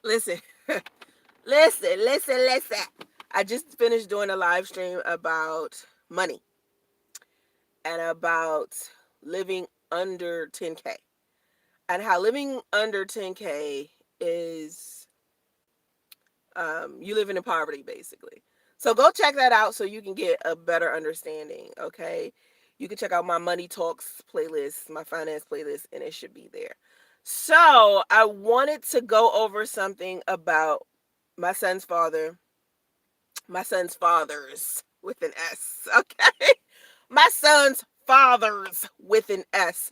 Listen, listen. I just finished doing a live stream about money and about living under 10K and how living under 10K is you living in poverty basically. So go check that out so you can get a better understanding. Okay, you can check out my money talks playlist, my finance playlist, and it should be there. So I wanted to go over something about my son's father, my son's fathers with an S. Okay, my son's fathers with an S.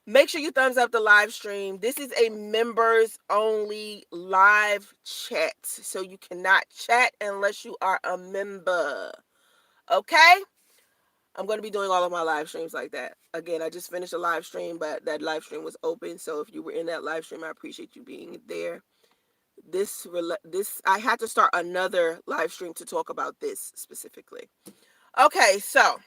Make sure you thumbs up the live stream. This is a members only live chat. So you cannot chat unless you are a member. Okay? I'm going to be doing all of my live streams like that. Again, I just finished a live stream, but that live stream was open. So if you were in that live stream, I appreciate you being there. This I had to start another live stream to talk about this specifically. Okay, so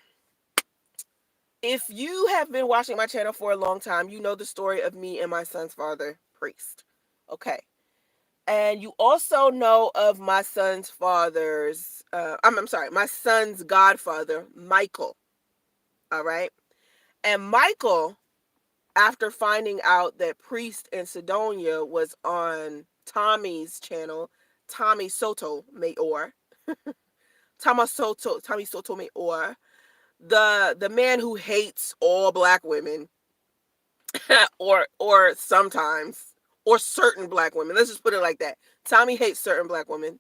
if you have been watching my channel for a long time, you know the story of me and my son's father, Priest. Okay. And you also know of my son's father's, I'm sorry, my son's godfather, Michael. All right. And Michael, after finding out that Priest and Sidonia was on Tommy's channel, Tommy Sotomayor, Tommy Sotomayor, the man who hates all black women, or sometimes, or certain black women. Let's just put it like that. Tommy hates certain black women.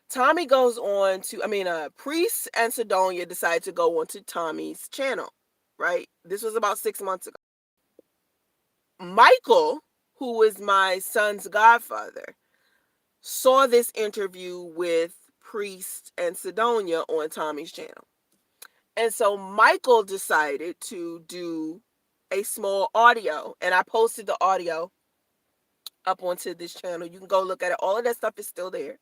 Tommy goes on to, Priest and Sidonia decide to go onto Tommy's channel, right? This was about 6 months ago. Michael, who is my son's godfather, saw this interview with Priest and Sidonia on Tommy's channel. And so Michael decided to do a small audio, and I posted the audio up onto this channel. You can go look at it. All of that stuff is still there.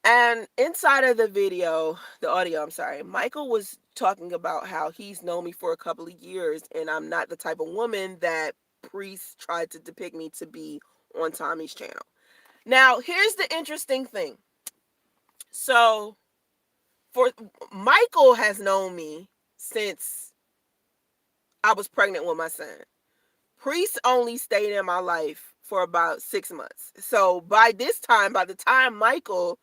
And inside of the video, the audio, I'm sorry, Michael was talking about how he's known me for a couple of years and I'm not the type of woman that Priest tried to depict me to be on Tommy's channel. Now, here's the interesting thing. So, for Michael has known me since I was pregnant with my son. Priest only stayed in my life for about 6 months. So, by the time Michael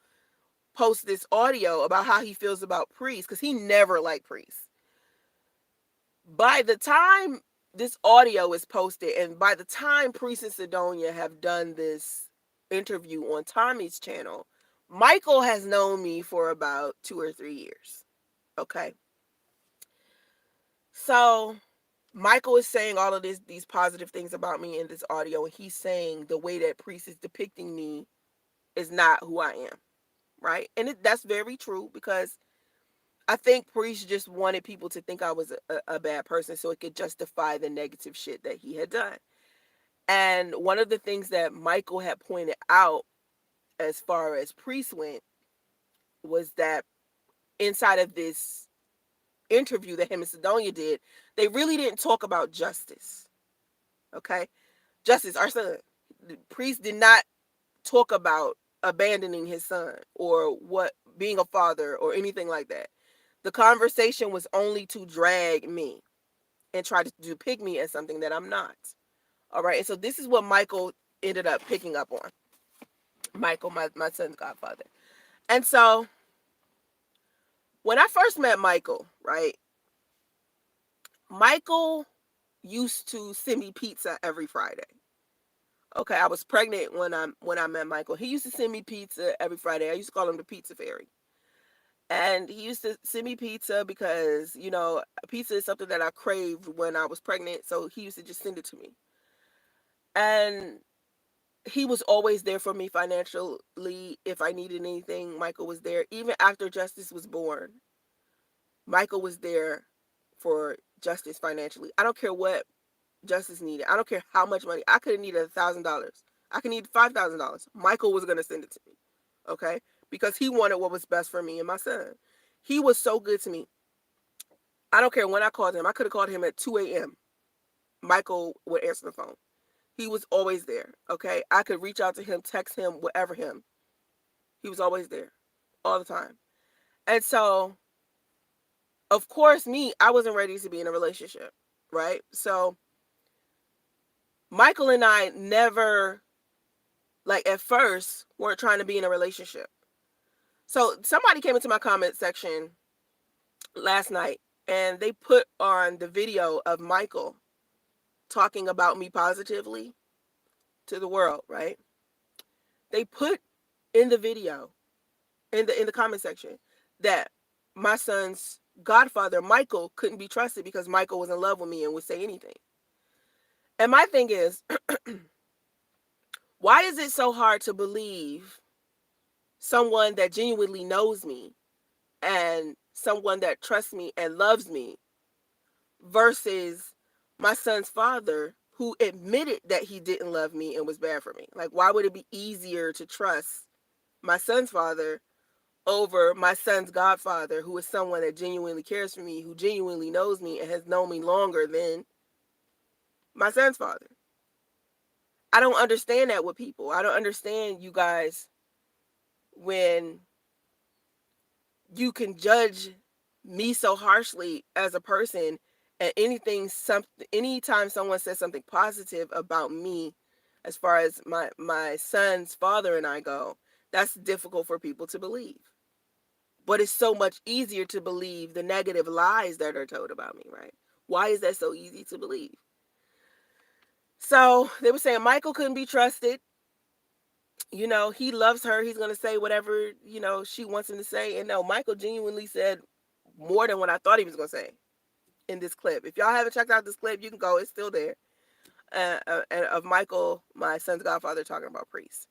post this audio about how he feels about Priest, because he never liked Priest. By the time this audio is posted, and by the time Priest and Sidonia have done this interview on Tommy's channel, Michael has known me for about 2 or 3 years. Okay. So Michael is saying all of these positive things about me in this audio, and he's saying the way that Priest is depicting me is not who I am. Right? And that's very true, because I think Priest just wanted people to think I was a bad person so it could justify the negative shit that he had done. And one of the things that Michael had pointed out as far as Priest went was that inside of this interview that him and Sidonia did, they really didn't talk about Justice. Okay? Justice, our son. Priest did not talk about abandoning his son or what being a father or anything like that. The conversation was only to drag me and try to depict me as something that I'm not. All right. And so this is what Michael ended up picking up on. Michael, my son's godfather. And so when I first met Michael, right, Michael used to send me pizza every Friday. Okay, I was pregnant when I met Michael. He used to send me pizza every Friday. I used to call him the pizza fairy. And he used to send me pizza because, pizza is something that I craved when I was pregnant. So he used to just send it to me. And he was always there for me financially. If I needed anything, Michael was there. Even after Justice was born, Michael was there for Justice financially. I don't care what Justice needed. I don't care how much money. I could have needed $1,000. I could need $5,000. Michael was going to send it to me. Okay? Because he wanted what was best for me and my son. He was so good to me. I don't care when I called him. I could have called him at 2 a.m. Michael would answer the phone. He was always there, okay? I could reach out to him, text him, whatever him. He was always there, all the time. And so, of course, I wasn't ready to be in a relationship, right? So, Michael and I never, like, at first, weren't trying to be in a relationship. So, somebody came into my comment section last night, and they put on the video of Michael talking about me positively to the world, right? They put in the video, in the comment section, that my son's godfather, Michael, couldn't be trusted because Michael was in love with me and would say anything. And my thing is, why is it so hard to believe someone that genuinely knows me and someone that trusts me and loves me versus my son's father who admitted that he didn't love me and was bad for me? Like, why would it be easier to trust my son's father over my son's godfather, who is someone that genuinely cares for me, who genuinely knows me and has known me longer than my son's father? I don't understand that with people. I don't understand, you guys, when you can judge me so harshly as a person, and anytime someone says something positive about me as far as my son's father and I go, that's difficult for people to believe. But it's so much easier to believe the negative lies that are told about me, right? Why is that so easy to believe? So they were saying Michael couldn't be trusted. He loves her. He's going to say whatever, she wants him to say. And no, Michael genuinely said more than what I thought he was going to say in this clip. If y'all haven't checked out this clip, you can go. It's still there. Of Michael, my son's godfather, talking about priests.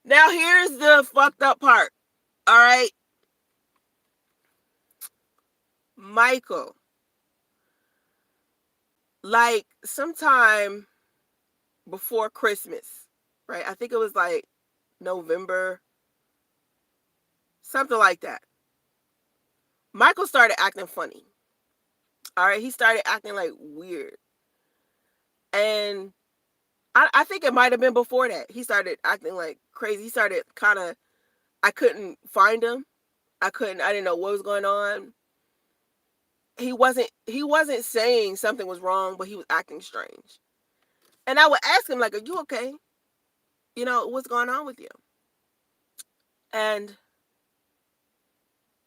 Now, here's the fucked up part. All right. Michael, like sometime before Christmas, right? I think it was like November, something like that. Michael started acting funny. All right. He started acting like weird. And I think it might have been before that. He started acting like crazy. He started I couldn't find him. I didn't know what was going on. He wasn't saying something was wrong, but he was acting strange. And I would ask him, like, are you okay? What's going on with you? And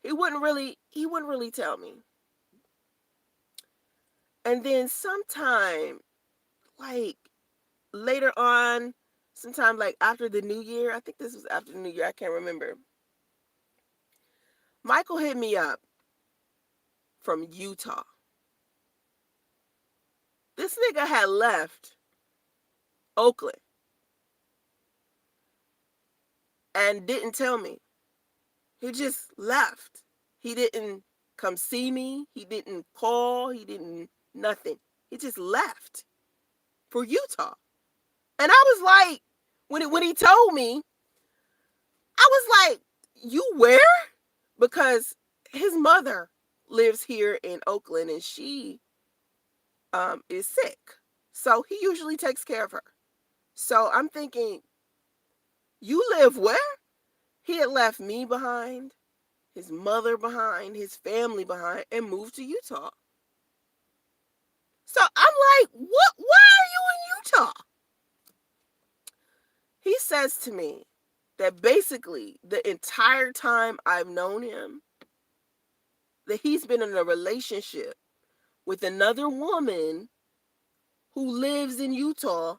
he wouldn't really tell me. And then sometime, like later on, sometime like after the new year, I think this was after the new year, I can't remember. Michael hit me up from Utah. This nigga had left Oakland and didn't tell me. He just left. He didn't come see me. He didn't call. He didn't nothing. He just left for Utah. And I was like, when he told me, I was like, you where? Because his mother lives here in Oakland and she is sick. So he usually takes care of her. So I'm thinking, you live where? He had left me behind, his mother behind, his family behind, and moved to Utah. So I'm like, what? Why are you in Utah? He says to me that basically the entire time I've known him, that he's been in a relationship with another woman who lives in Utah,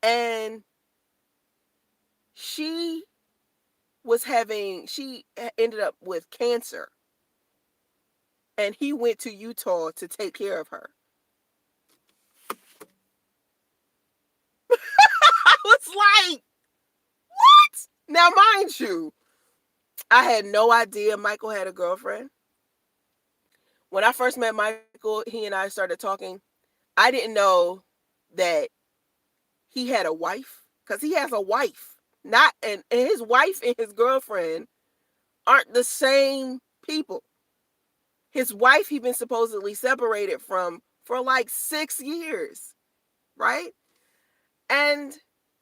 and she ended up with cancer, and he went to Utah to take care of her. I was like, what? Now, mind you, I had no idea Michael had a girlfriend. When I first met Michael, he and I started talking. I didn't know that he had a wife, because he has a wife. And his wife and his girlfriend aren't the same people. His wife, he'd been supposedly separated from for like 6 years, right? And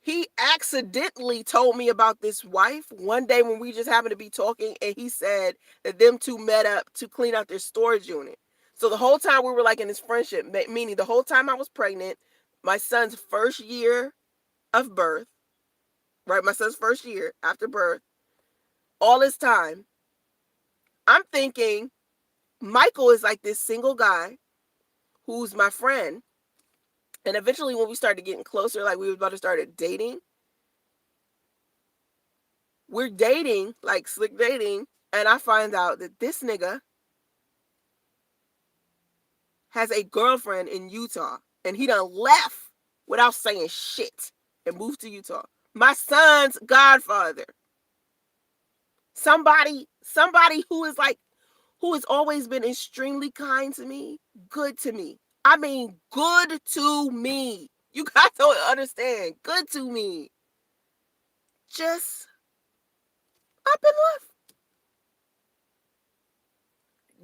he accidentally told me about this wife one day when we just happened to be talking, and he said that them two met up to clean out their storage unit. So the whole time we were like in this friendship, meaning the whole time I was pregnant, my son's first year of birth, right? My son's first year after birth, all this time, I'm thinking Michael is like this single guy who's my friend. And eventually when we started getting closer, like we were about to start dating, we're dating, like slick dating, and I find out that this nigga has a girlfriend in Utah, and he done left without saying shit and moved to Utah. My son's godfather. Somebody who has always been extremely kind to me, good to me. I mean, good to me. You guys don't understand. Good to me. Just up and left.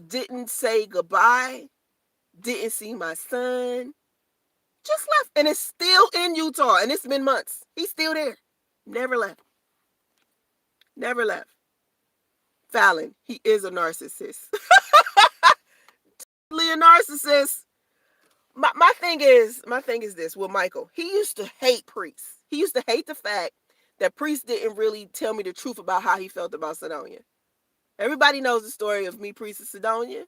Didn't say goodbye. Didn't see my son. Just left. And it's still in Utah. And it's been months. He's still there. Never left. Never left. Fallon, he is a narcissist. Totally a narcissist. My thing is this with Michael. He used to hate priests. He used to hate the fact that priests didn't really tell me the truth about how he felt about Sidonia. Everybody knows the story of me, priest, and Sidonia.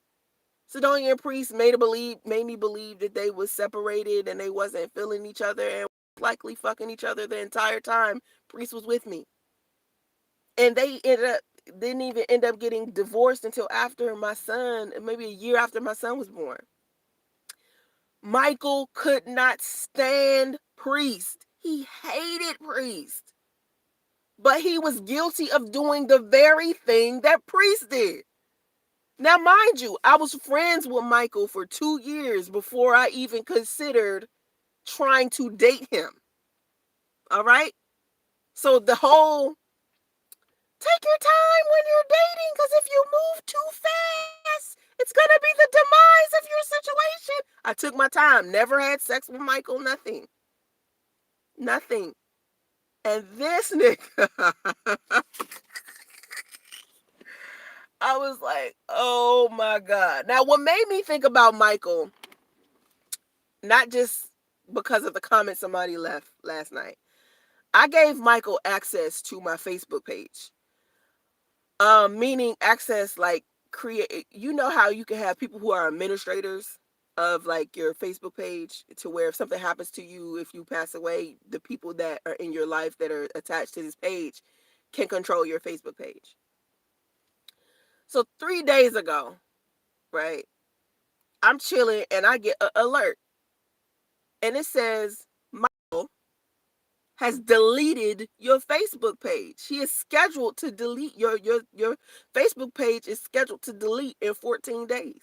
Sidonia and priest made me believe that they was separated and they wasn't feeling each other and likely fucking each other the entire time priest was with me. And they didn't even end up getting divorced until after my son, maybe a year after my son was born. Michael could not stand priest. He hated priest. But he was guilty of doing the very thing that priest did. Now, mind you, I was friends with Michael for 2 years before I even considered trying to date him. All right? So the whole, take your time when you're dating, because if you move too fast, it's going to be the demise of your situation. I took my time. Never had sex with Michael. Nothing. Nothing. And this nigga, I was like, oh my God. Now, what made me think about Michael, not just because of the comment somebody left last night, I gave Michael access to my Facebook page. Meaning access, like, create, you know how you can have people who are administrators of like your Facebook page, to where if something happens to you, if you pass away, the people that are in your life that are attached to this page can control your Facebook page. So 3 days ago, right, I'm chilling and I get an alert, and it says Michael has deleted your Facebook page. He is scheduled to delete your Facebook page is scheduled to delete in 14 days.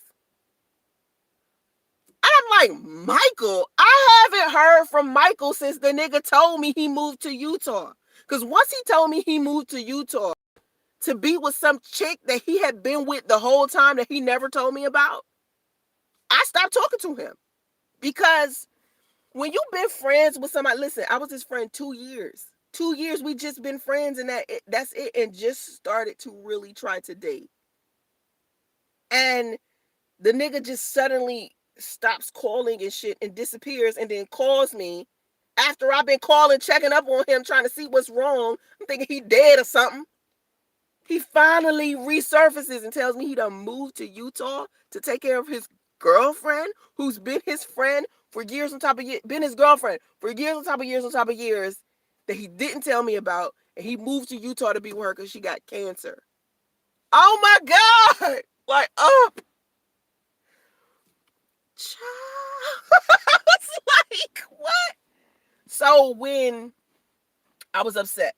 I'm like, Michael, I haven't heard from Michael since the nigga told me he moved to Utah. Because once he told me he moved to Utah to be with some chick that he had been with the whole time that he never told me about, I stopped talking to him. Because when you've been friends with somebody, listen, I was his friend 2 years. 2 years, we just been friends, and that's it, and just started to really try to date. And the nigga just suddenly stops calling and shit and disappears, and then calls me after I've been calling, checking up on him, trying to see what's wrong. I'm thinking he dead or something. He finally resurfaces and tells me he done moved to Utah to take care of his girlfriend, who's been his friend for years on top of years, been his girlfriend for years on top of years on top of years, that he didn't tell me about, and he moved to Utah to be with her because she got cancer. Oh my God! Like, oh, I was like, what? So when I was upset,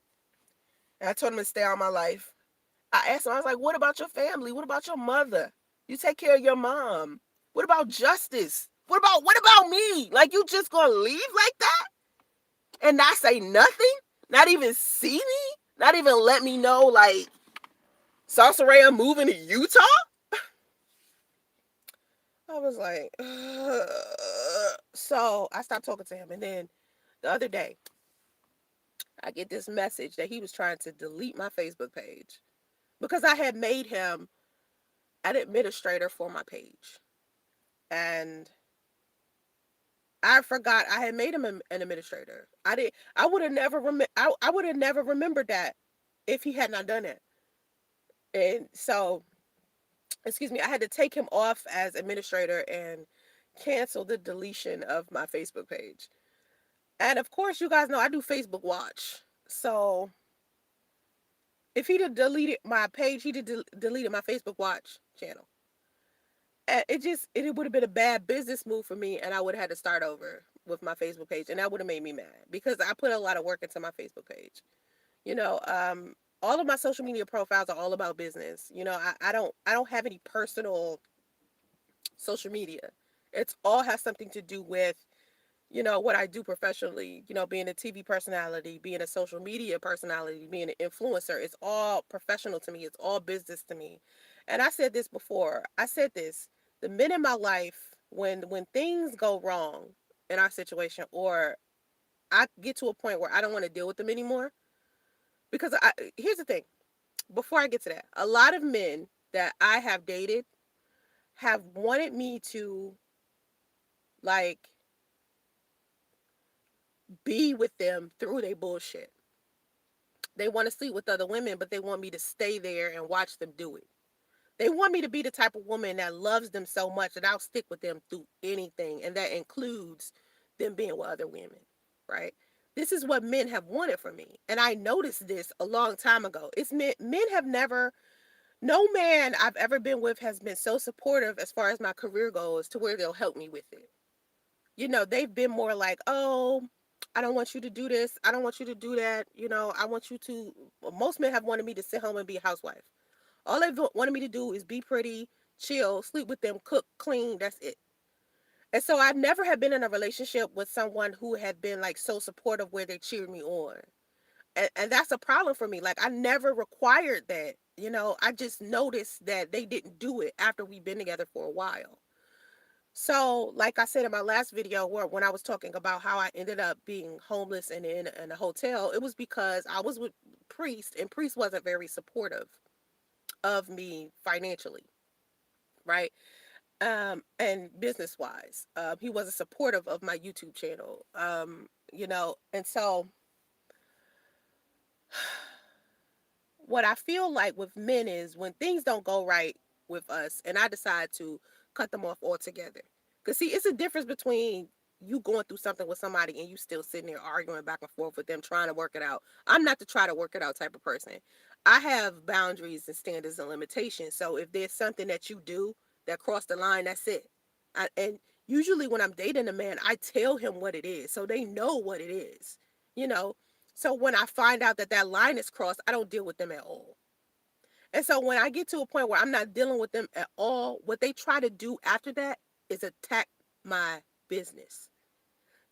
and I told him to stay out of my life, I asked him, I was like, what about your family? What about your mother? You take care of your mom. What about justice? What about me? Like, you just gonna leave like that? And not say nothing? Not even see me? Not even let me know, like, Soncerae, I'm moving to Utah? I was like, ugh. So I stopped talking to him. And then The other day, I get this message that he was trying to delete my Facebook page because I had made him an administrator for my page. And I forgot I had made him an administrator. I would have never I would have never remembered that if he had not done it. And so, excuse me, I had to take him off as administrator and cancel the deletion of my Facebook page. And of course, you guys know I do Facebook Watch. So if he'd have deleted my page, he'd have deleted my Facebook Watch channel. And it would have been a bad business move for me, and I would have had to start over with my Facebook page, and that would have made me mad because I put a lot of work into my Facebook page. You know, all of my social media profiles are all about business. You know, I don't have any personal social media. It's all has something to do with, you know, what I do professionally, you know, being a TV personality, being a social media personality, being an influencer. It's all professional to me. It's all business to me. And I said this before. I said this. The men in my life, when things go wrong in our situation, or I get to a point where I don't want to deal with them anymore, because here's the thing. Before I get to that, a lot of men that I have dated have wanted me to, like, be with them through their bullshit. They want to sleep with other women, but they want me to stay there and watch them do it. They want me to be the type of woman that loves them so much that I'll stick with them through anything, and that includes them being with other women, right? This is what men have wanted from me, and I noticed this a long time ago. It's men have never, no man I've ever been with has been so supportive as far as my career goes to where they'll help me with it. You know, they've been more like, oh, I don't want you to do this. I don't want you to do that. You know, I want you to. Most men have wanted me to sit home and be a housewife. All they've wanted me to do is be pretty, chill, sleep with them, cook, clean. That's it. And so I never have been in a relationship with someone who had been like so supportive where they cheered me on. And that's a problem for me. Like, I never required that. You know, I just noticed that they didn't do it after we've been together for a while. So, like I said in my last video, where when I was talking about how I ended up being homeless and in a hotel, it was because I was with Priest, and Priest wasn't very supportive of me financially, right? And business wise, he wasn't supportive of my YouTube channel, you know, and so what I feel like with men is when things don't go right with us and I decide to cut them off altogether. Because, see, it's a difference between you going through something with somebody and you still sitting there arguing back and forth with them, trying to work it out. I'm not the try to work it out type of person. I have boundaries and standards and limitations. So if there's something that you do that cross the line, that's it. And usually when I'm dating a man, I tell him what it is so they know what it is, you know. So when I find out that that line is crossed, I don't deal with them at all. And so when I get to a point where I'm not dealing with them at all, what they try to do after that is attack my business.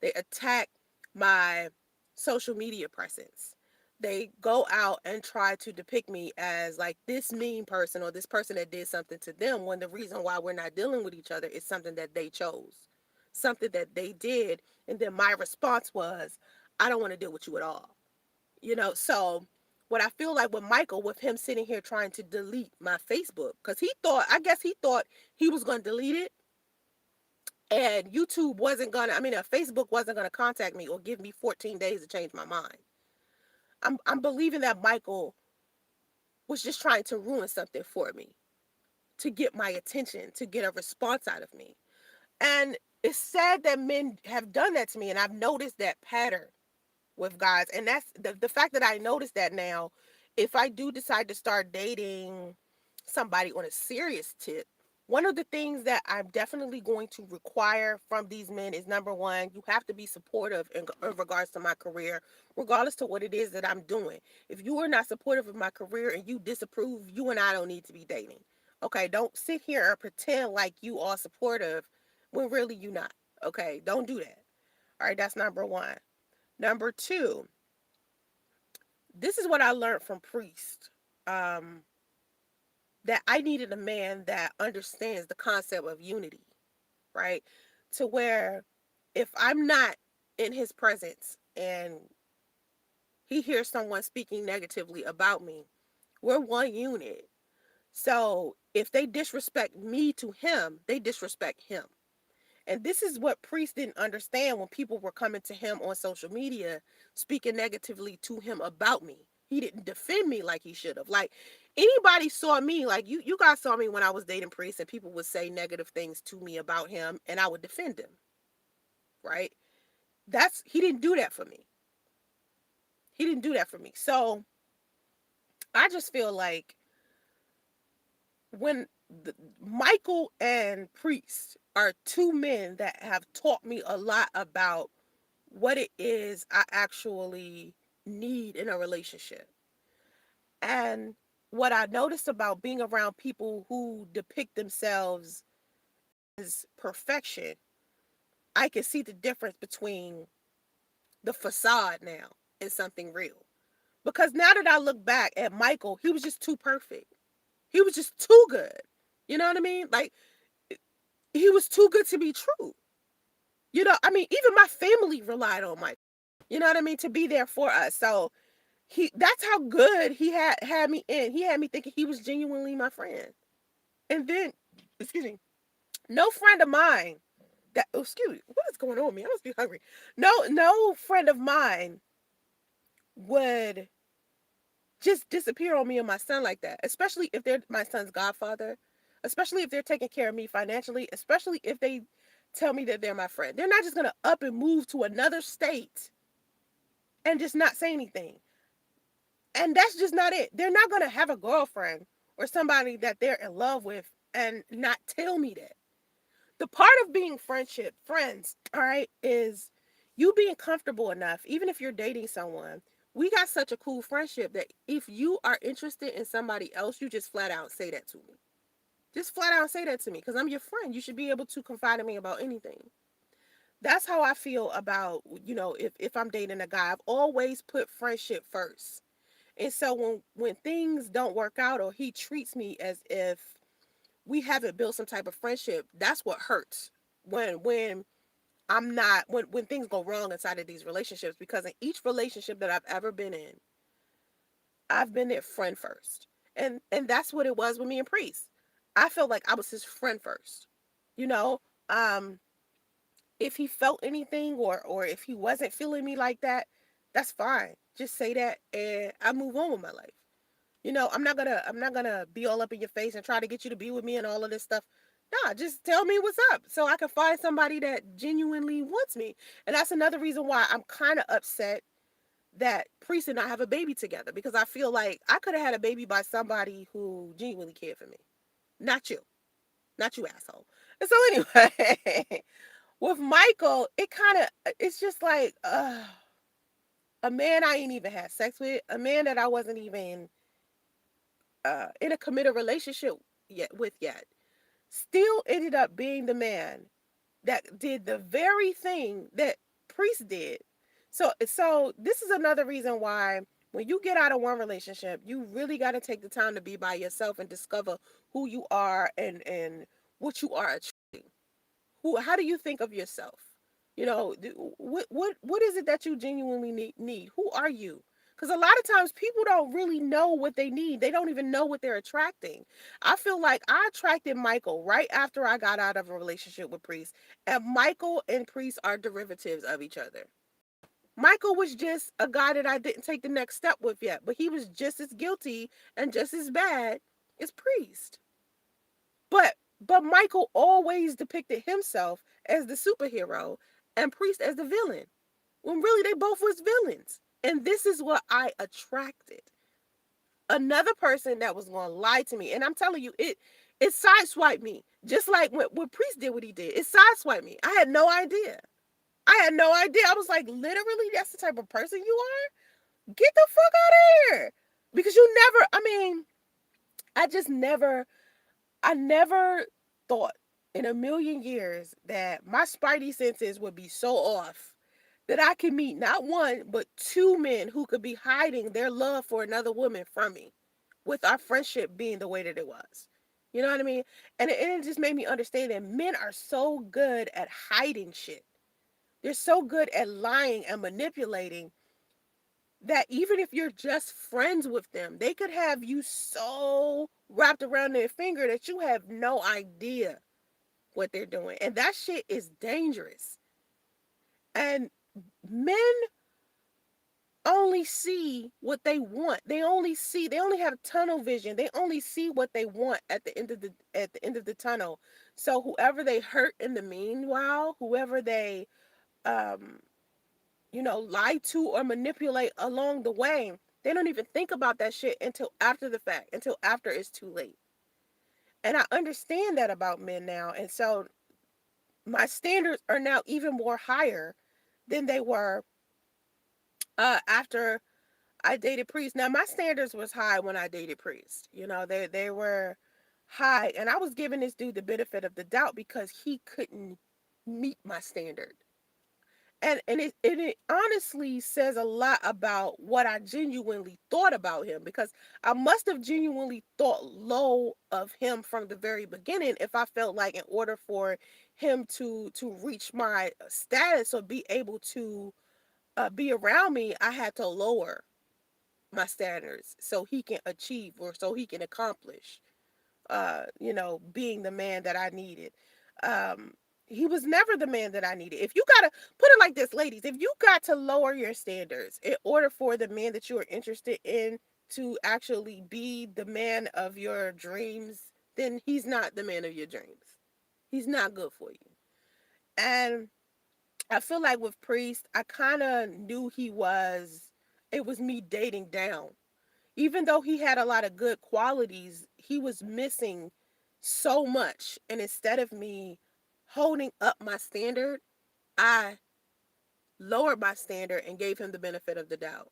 They attack my social media presence. They go out and try to depict me as like this mean person or this person that did something to them, when the reason why we're not dealing with each other is something that they chose, something that they did. And then my response was, I don't want to deal with you at all. You know, so what I feel like with Michael, with him sitting here trying to delete my Facebook, because he thought, I guess he thought he was going to delete it, and YouTube wasn't going to, I mean, Facebook wasn't going to contact me or give me 14 days to change my mind. I'm believing that Michael was just trying to ruin something for me, to get my attention, to get a response out of me. And it's sad that men have done that to me, and I've noticed that pattern with guys. And that's the fact that I noticed that now. If I do decide to start dating somebody on a serious tip, one of the things that I'm definitely going to require from these men is, number one, you have to be supportive in regards to my career, regardless to what it is that I'm doing. If you are not supportive of my career and you disapprove, you and I don't need to be dating. Okay, don't sit here and pretend like you are supportive when really you're not. Okay, don't do that. All right, that's number one. Number two, this is what I learned from Priest. Um, that I needed a man that understands the concept of unity, right? To where if I'm not in his presence, and he hears someone speaking negatively about me, we're one unit. So if they disrespect me to him, they disrespect him. And this is what Priest didn't understand when people were coming to him on social media, speaking negatively to him about me. He didn't defend me like he should have. Like, anybody saw me, like you guys saw me when I was dating Priest, and people would say negative things to me about him, and I would defend him, right? He didn't do that for me. He didn't do that for me. So I just feel like when Michael and Priest are two men that have taught me a lot about what it is I actually need in a relationship. And what I noticed about being around people who depict themselves as perfection, I can see the difference between the facade now and something real. Because now that I look back at Michael, he was just too perfect. He was just too good. You know what I mean? Like, he was too good to be true. You know, I mean, even my family relied on Michael. You know what I mean? To be there for us. So that's how good he had me in. He had me thinking he was genuinely my friend. And then, excuse me, no friend of mine excuse me, what is going on with me? I must be hungry. No friend of mine would just disappear on me and my son like that, especially if they're my son's godfather, especially if they're taking care of me financially, especially if they tell me that they're my friend. They're not just going to up and move to another state and just not say anything. And that's just not it. They're not going to have a girlfriend or somebody that they're in love with and not tell me that. The part of being friends, all right, is you being comfortable enough, even if you're dating someone. We got such a cool friendship that if you are interested in somebody else, you just flat out say that to me. Just flat out say that to me because I'm your friend. You should be able to confide in me about anything. That's how I feel about, if I'm dating a guy. I've always put friendship first. And so when things don't work out or he treats me as if we haven't built some type of friendship, that's what hurts. When I'm not when things go wrong inside of these relationships, because in each relationship that I've ever been in, I've been their friend first. And that's what it was with me and Priest. I felt like I was his friend first. You know, um if he felt anything or if he wasn't feeling me like that, that's fine. Just say that and I move on with my life. I'm not gonna be all up in your face and try to get you to be with me and all of this stuff. Nah, just tell me what's up so I can find somebody that genuinely wants me. And that's another reason why I'm kind of upset that Priest and I have a baby together, because I feel like I could have had a baby by somebody who genuinely cared for me. Not you. Not you, asshole. And so anyway, with Michael, it's just like a man I ain't even had sex with, a man that I wasn't even in a committed relationship yet, still ended up being the man that did the very thing that Priest did. So this is another reason why when you get out of one relationship, you really got to take the time to be by yourself and discover who you are and what you are attracting. How do you think of yourself? What is it that you genuinely need? Who are you? Because a lot of times people don't really know what they need. They don't even know what they're attracting. I feel like I attracted Michael right after I got out of a relationship with Priest. And Michael and Priest are derivatives of each other. Michael was just a guy that I didn't take the next step with yet, but he was just as guilty and just as bad as Priest. But Michael always depicted himself as the superhero and Priest as the villain, when really they both was villains. And this is what I attracted. Another person that was going to lie to me. And I'm telling you, it sideswiped me. Just like when Priest did what he did. It sideswiped me. I had no idea. I had no idea. I was like, literally, that's the type of person you are? Get the fuck out of here. Because you never, I mean, I just never, I never thought in a million years that my spidey senses would be so off that I could meet not one, but two men who could be hiding their love for another woman from me, with our friendship being the way that it was. You know what I mean? And it just made me understand that men are so good at hiding shit. They're so good at lying and manipulating that even if you're just friends with them, they could have you so wrapped around their finger that you have no idea what they're doing. And that shit is dangerous. And men only see what they want. They only have tunnel vision. They only see what they want at the end of the tunnel. So whoever they hurt in the meanwhile, whoever they um lie to or manipulate along the way, they don't even think about that shit until after the fact, until after it's too late. And I understand that about men now. And so my standards are now even more higher than they were after I dated Priest. Now my standards was high when I dated Priest. They were high, and I was giving this dude the benefit of the doubt because he couldn't meet my standard. And it honestly says a lot about what I genuinely thought about him, because I must have genuinely thought low of him from the very beginning if I felt like in order for him to reach my status or be able to be around me, I had to lower my standards so he can achieve, or so he can accomplish being the man that I needed. Um, he was never the man that I needed. If you gotta put it like this, ladies, if you got to lower your standards in order for the man that you are interested in to actually be the man of your dreams, then he's not the man of your dreams. He's not good for you. And I feel like with Priest, I kind of knew it was me dating down. Even though he had a lot of good qualities, he was missing so much. And instead of me holding up my standard, I lowered my standard and gave him the benefit of the doubt.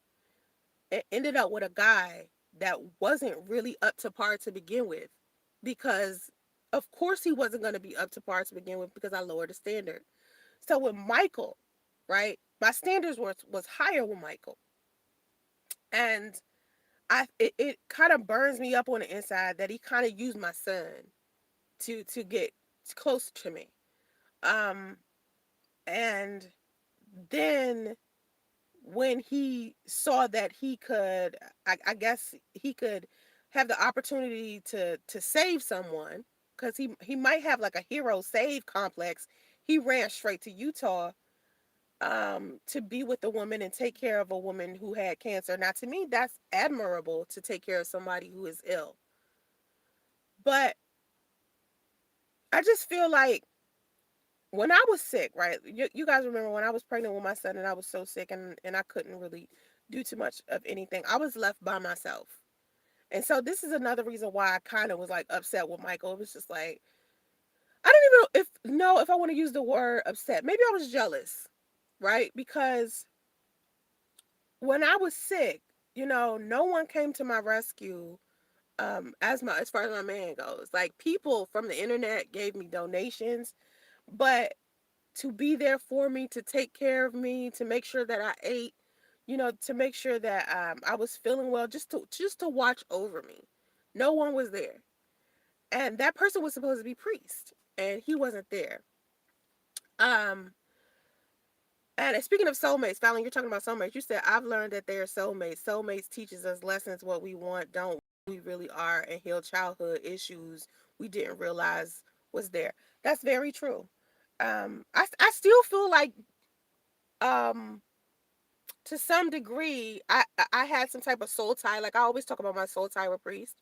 It ended up with a guy that wasn't really up to par to begin with, because of course he wasn't going to be up to par to begin with because I lowered the standard. So with Michael, right, my standards was higher with Michael. And it kind of burns me up on the inside that he kind of used my son to get close to me. Um and then when he saw that he could, I guess he could have the opportunity to save someone, because he might have like a hero save complex, he ran straight to Utah to be with a woman and take care of a woman who had cancer. Now to me that's admirable, to take care of somebody who is ill. But I just feel like when I was sick, right? You guys remember when I was pregnant with my son and I was so sick, and I couldn't really do too much of anything. I was left by myself. And so this is another reason why I kind of was like upset with Michael. It was just like, I don't even know if I want to use the word upset. Maybe I was jealous, right? Because when I was sick, no one came to my rescue as far as my man goes. Like, people from the internet gave me donations, but to be there for me, to take care of me, to make sure that I ate, to make sure that I was feeling well, just to watch over me. No one was there. And that person was supposed to be Priest, and he wasn't there. Um and speaking of soulmates, Fallon, you're talking about soulmates. You said I've learned that they are soulmates. Soulmates teaches us lessons, what we want, don't we really are, and heal childhood issues we didn't realize was there. That's very true. I still feel like um to some degree I had some type of soul tie. Like, I always talk about my soul tie with Priest.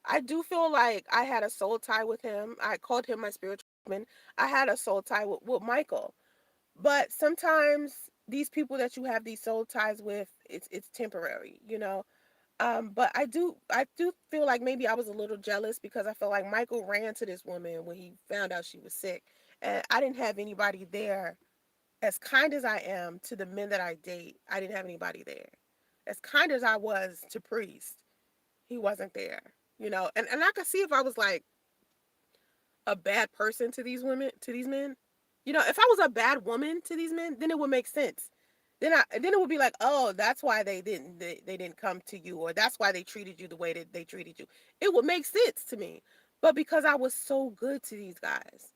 I do feel like I had a soul tie with him. I called him my spiritual husband. I had a soul tie with Michael. But sometimes these people that you have these soul ties with, it's temporary, But I do feel like maybe I was a little jealous because I felt like Michael ran to this woman when he found out she was sick. And I didn't have anybody there. As kind as I am to the men that I date, I didn't have anybody there. As kind as I was to Priest, he wasn't there. And I could see if I was like a bad person to these women, to these men. If I was a bad woman to these men, then it would make sense. Then it would be like, oh, that's why they didn't come to you, or that's why they treated you the way that they treated you. It would make sense to me. But because I was so good to these guys,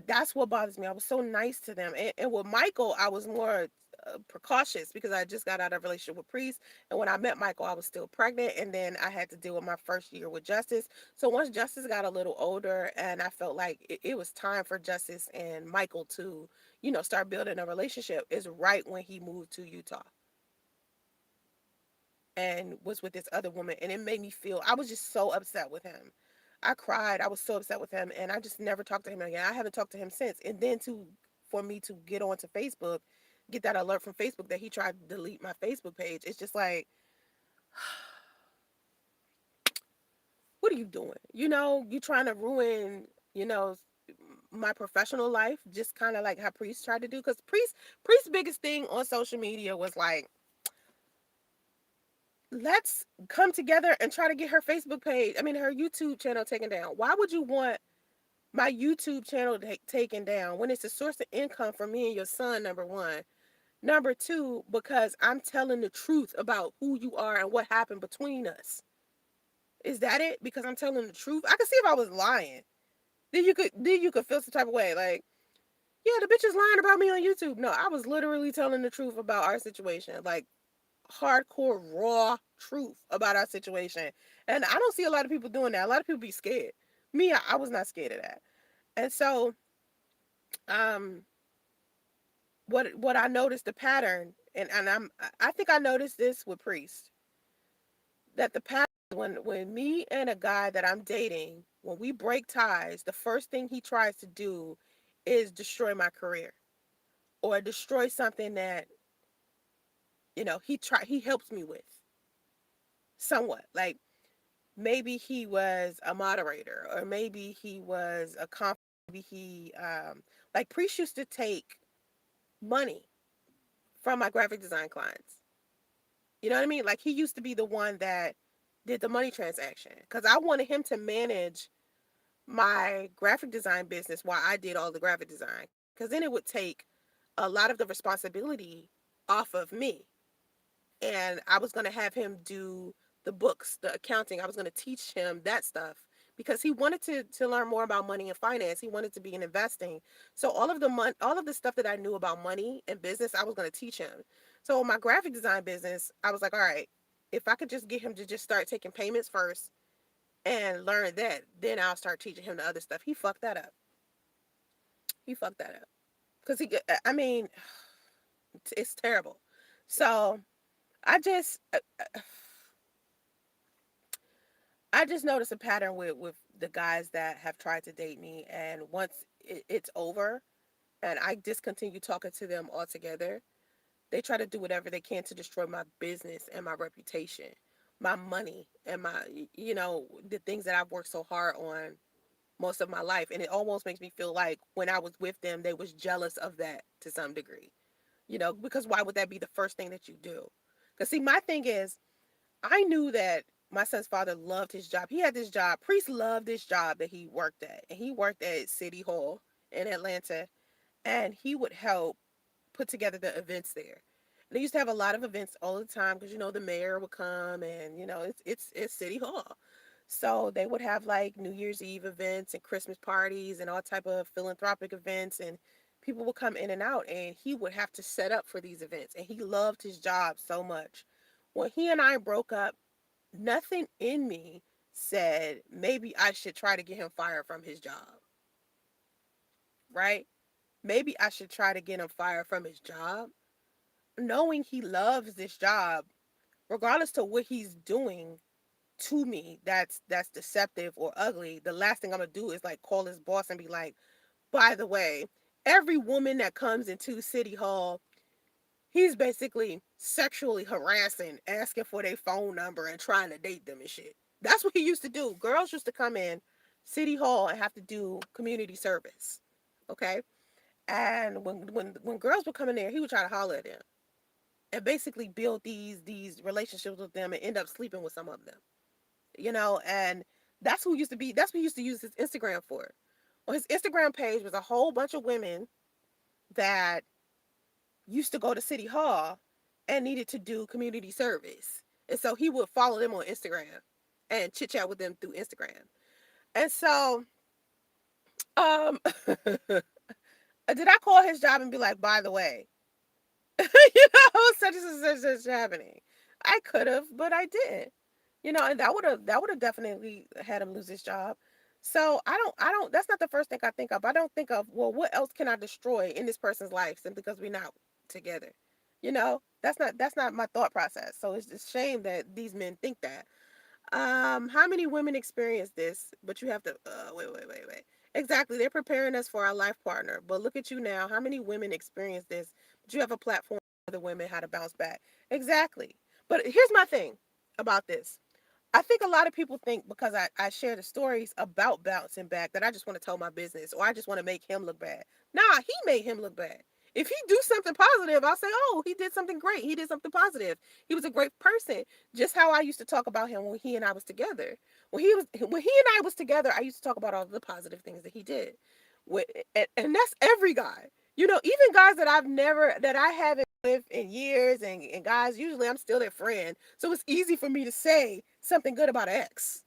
That's what bothers me. I was so nice to them, and with Michael, I was more precautious because I just got out of a relationship with Priest, and when I met Michael, I was still pregnant, and then I had to deal with my first year with Justice. So once Justice got a little older, and I felt like it was time for Justice and Michael to, start building a relationship, is right when he moved to Utah and was with this other woman, and it made me feel, I was just so upset with him. I cried. I was so upset with him, and I just never talked to him again. I haven't talked to him since. And then for me to get onto Facebook, get that alert from Facebook that he tried to delete my Facebook page, it's just like, what are you doing? You trying to ruin, you know, my professional life, just kind of like how Priest tried to do. Because Priest's biggest thing on social media was like, let's come together and try to get her Facebook page, I mean, her YouTube channel taken down. Why would you want my YouTube channel taken down when it's a source of income for me and your son, number one? Number two, because I'm telling the truth about who you are and what happened between us. Is that it? Because I'm telling the truth? I could see if I was lying. Then you could feel some type of way. Like, yeah, the bitch is lying about me on YouTube. No, I was literally telling the truth about our situation. Like, hardcore raw truth about our situation. And I don't see a lot of people doing that. A lot of people be scared. Me, I was not scared of that. And so, um, what I noticed the pattern, and I think I noticed this with Priest, that the pattern, when me and a guy that I'm dating, when we break ties, the first thing he tries to do is destroy my career or destroy something that he helps me with somewhat. Like, maybe he was a moderator, or maybe he was a comp, maybe he like Priest used to take money from my graphic design clients. You know what I mean? Like, he used to be the one that did the money transaction because I wanted him to manage my graphic design business while I did all the graphic design, because then it would take a lot of the responsibility off of me, and I was going to have him do the books, the accounting. I was going to teach him that stuff because he wanted to learn more about money and finance. He wanted to be in investing. So all of the stuff that I knew about money and business, I was going to teach him. So my graphic design business, I was like, all right, if I could just get him to just start taking payments first and learn that, then I'll start teaching him the other stuff. He fucked that up. He fucked that up because I mean, it's terrible. So I just I just noticed a pattern with the guys that have tried to date me, and once it's over and I discontinue talking to them altogether, they try to do whatever they can to destroy my business and my reputation, my money, and the things that I've worked so hard on most of my life. And it almost makes me feel like when I was with them, they was jealous of that to some degree. Because why would that be the first thing that you do? Because see, my thing is, I knew that my son's father loved his job. He had this job. Priest loved this job that he worked at. And he worked at City Hall in Atlanta. And he would help put together the events there. And they used to have a lot of events all the time because the mayor would come, and it's City Hall. So they would have like New Year's Eve events and Christmas parties and all type of philanthropic events, and people would come in and out, and he would have to set up for these events, and he loved his job so much. When he and I broke up, nothing in me said maybe I should try to get him fired from his job, right? Maybe I should try to get him fired from his job, knowing he loves this job, regardless to what he's doing to me that's deceptive or ugly. The last thing I'm gonna do is like call his boss and be like, by the way, every woman that comes into City Hall, he's basically sexually harassing, asking for their phone number and trying to date them and shit. That's what he used to do. Girls used to come in City Hall and have to do community service. Okay? And when girls would come in there, he would try to holler at them and basically build these relationships with them and end up sleeping with some of them. And that's what he used to use his Instagram for. On his Instagram page was a whole bunch of women that used to go to City Hall and needed to do community service. And so he would follow them on Instagram and chit chat with them through Instagram. And so Um, did I call his job and be like, by the way, such and such is happening? I could have, but I didn't. And that would have definitely had him lose his job. So I don't. That's not the first thing I think of. I don't think of, well, what else can I destroy in this person's life simply because we're not together. That's not my thought process. So it's just shame that these men think that. How many women experience this? But you have to, wait. Exactly. They're preparing us for our life partner. But look at you now. How many women experience this? But you have a platform for other women how to bounce back. Exactly. But here's my thing about this. I think a lot of people think because I share the stories about bouncing back that I just want to tell my business or I just want to make him look bad. Nah, he made him look bad. If he do something positive, I'll say, oh, he did something great. He did something positive. He was a great person. Just how I used to talk about him when he and I was together. When he and I was together, I used to talk about all the positive things that he did. And that's every guy. Even guys that I haven't with in years, and guys, usually I'm still their friend. So it's easy for me to say something good about an ex.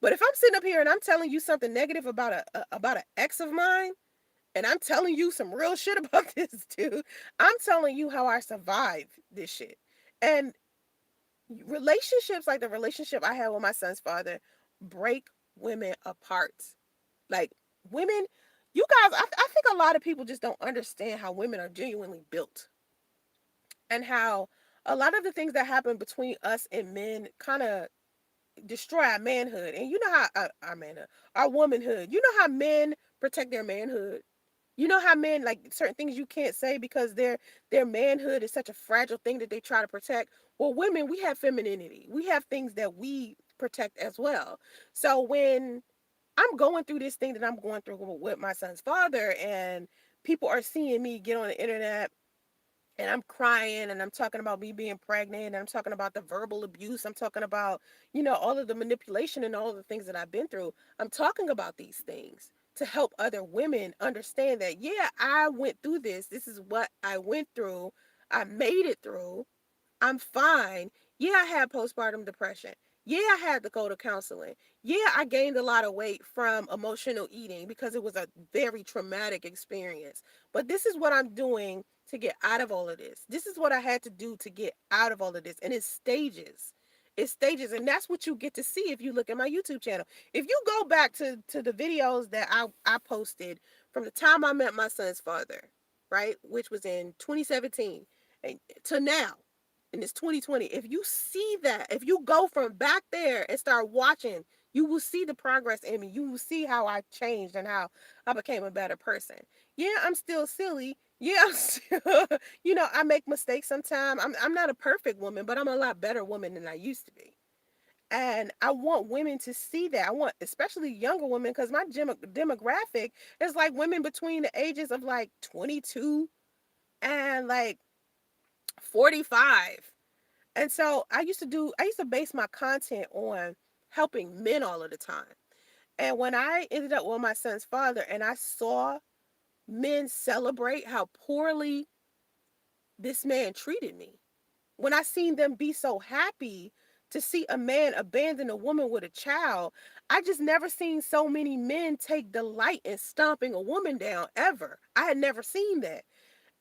But if I'm sitting up here and I'm telling you something negative about an ex of mine, and I'm telling you some real shit about this dude, I'm telling you how I survived this shit. And relationships like the relationship I had with my son's father break women apart. Like, women, you guys, I think a lot of people just don't understand how women are genuinely built, and how a lot of the things that happen between us and men kind of destroy our manhood. And you know how our manhood, our womanhood, you know how men protect their manhood. You know how men, like, certain things you can't say because their manhood is such a fragile thing that they try to protect. Well, women, we have femininity. We have things that we protect as well. So when I'm going through this thing that I'm going through with my son's father, and people are seeing me get on the internet and I'm crying and I'm talking about me being pregnant and I'm talking about the verbal abuse. I'm talking about, all of the manipulation and all of the things that I've been through. I'm talking about these things to help other women understand that, yeah, I went through this. This is what I went through. I made it through. I'm fine. Yeah, I had postpartum depression. Yeah, I had to go to counseling. Yeah, I gained a lot of weight from emotional eating because it was a very traumatic experience. But this is what I'm doing to get out of all of this. This is what I had to do to get out of all of this. And it's stages. It's stages. And that's what you get to see if you look at my YouTube channel. If you go back to the videos that I posted from the time I met my son's father, right, which was in 2017, and to now, and it's 2020. If you see that, if you go from back there and start watching, you will see the progress in me. You will see how I changed and how I became a better person. Yeah, I'm still silly. Yeah, I'm still, I make mistakes sometimes. I'm not a perfect woman, but I'm a lot better woman than I used to be. And I want women to see that. I want, especially younger women, because my demographic is like women between the ages of like 22 and like 45. And so I used to base my content on helping men all of the time. And when I ended up with my son's father and I saw men celebrate how poorly this man treated me, when I seen them be so happy to see a man abandon a woman with a child, I just never seen so many men take delight in stomping a woman down ever. I had never seen that.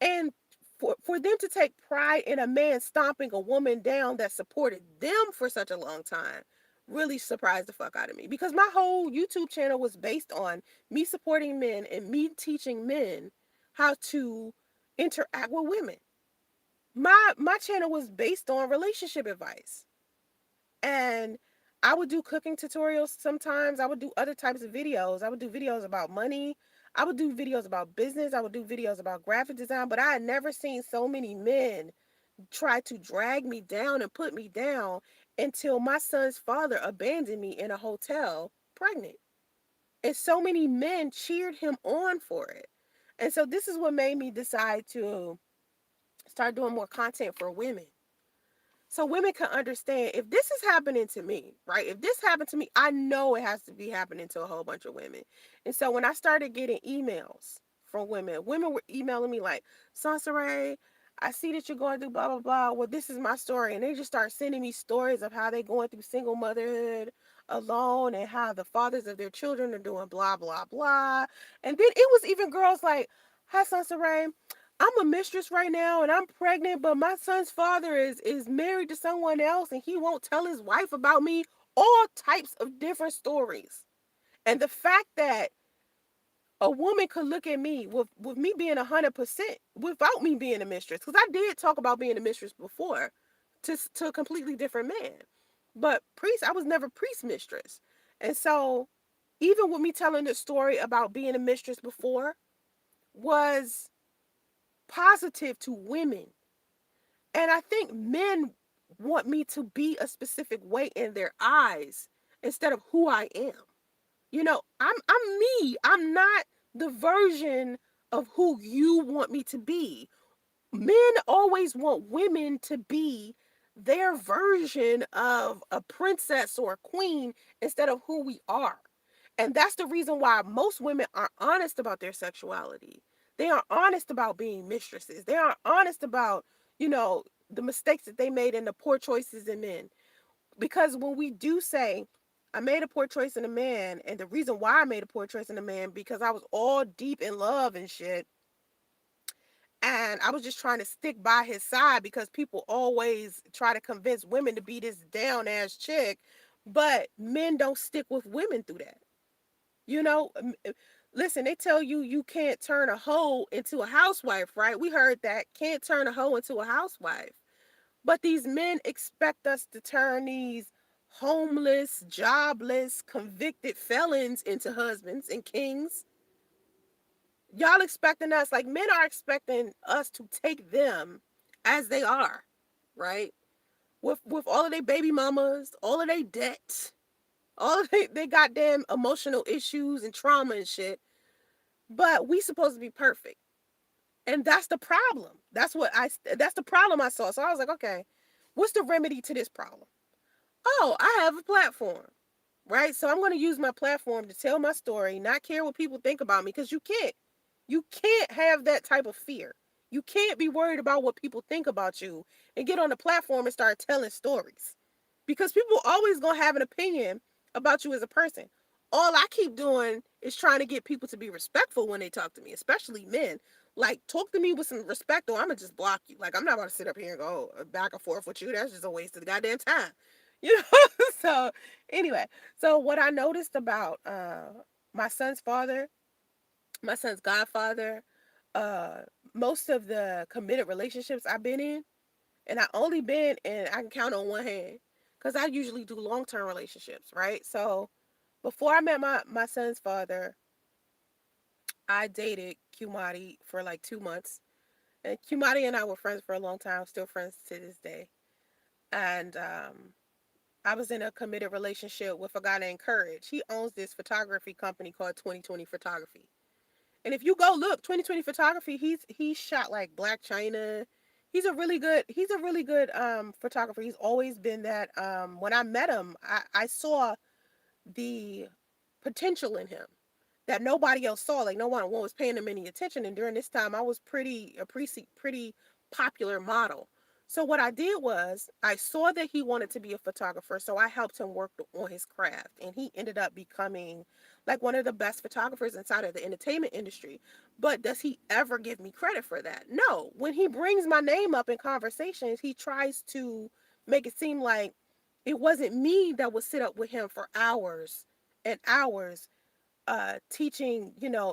And for them to take pride in a man stomping a woman down that supported them for such a long time really surprised the fuck out of me, because my whole YouTube channel was based on me supporting men and me teaching men how to interact with women. My channel was based on relationship advice. And I would do cooking tutorials sometimes. I would do other types of videos. I would do videos about money. I would do videos about business. I would do videos about graphic design. But I had never seen so many men try to drag me down and put me down until my son's father abandoned me in a hotel pregnant. And so many men cheered him on for it. And so this is what made me decide to start doing more content for women, so women can understand, if this is happening to me, right? If this happened to me, I know it has to be happening to a whole bunch of women. And so when I started getting emails from women, women were emailing me like, Soncerae, I see that you're going through blah blah blah. Well, this is my story, and they just start sending me stories of how they going through single motherhood alone, and how the fathers of their children are doing blah blah blah. And then it was even girls like, "Hi, Soncerae, I'm a mistress right now, and I'm pregnant, but my son's father is married to someone else, and he won't tell his wife about me." All types of different stories, and the fact that a woman could look at me with me being 100% without me being a mistress, because I did talk about being a mistress before to a completely different man, but priest, I was never priest mistress. And so even with me telling the story about being a mistress before was positive to women, and I think men want me to be a specific way in their eyes instead of who I am. I'm me. I'm not the version of who you want me to be. Men always want women to be their version of a princess or a queen instead of who we are. And that's the reason why most women aren't honest about their sexuality. They aren't honest about being mistresses. They aren't honest about, the mistakes that they made and the poor choices in men. Because when we do say, I made a poor choice in a man, and the reason why I made a poor choice in a man, because I was all deep in love and shit, and I was just trying to stick by his side because people always try to convince women to be this down ass chick, but men don't stick with women through that. You know, listen, they tell you you can't turn a hoe into a housewife, right? We heard that. Can't turn a hoe into a housewife. But these men expect us to turn these homeless, jobless, convicted felons into husbands and kings. Y'all expecting us, like men are expecting us to take them as they are, right? With all of their baby mamas, all of their debt, all of they goddamn emotional issues and trauma and shit. But we supposed to be perfect. And that's the problem. That's the problem I saw. So I was like, okay, what's the remedy to this problem? Oh, I have a platform, right? So I'm going to use my platform to tell my story, not care what people think about me, because you can't. You can't have that type of fear. You can't be worried about what people think about you and get on the platform and start telling stories. Because people always going to have an opinion about you as a person. All I keep doing is trying to get people to be respectful when they talk to me, especially men. Like, talk to me with some respect, or I'm going to just block you. Like, I'm not going to sit up here and go back and forth with you. That's just a waste of the goddamn time. You know? So, anyway, so what I noticed about my son's father, my son's godfather, uh, most of the committed relationships I've been in, and I only been in, I can count on one hand, because I usually do long term relationships, right? So before I met my son's father, I dated Kumadi for like 2 months. And Kumadi and I were friends for a long time, still friends to this day. And I was in a committed relationship with a guy named Courage. He owns this photography company called 2020 Photography. And if you go look, 2020 Photography, he's shot like Black China. He's a really good photographer. He's always been that. When I met him, I saw the potential in him that nobody else saw. Like no one was paying him any attention. And during this time, I was pretty popular model. So what I did was I saw that he wanted to be a photographer, so I helped him work on his craft, and he ended up becoming like one of the best photographers inside of the entertainment industry. But does he ever give me credit for that? No. When he brings my name up in conversations, he tries to make it seem like it wasn't me that would sit up with him for hours and hours teaching,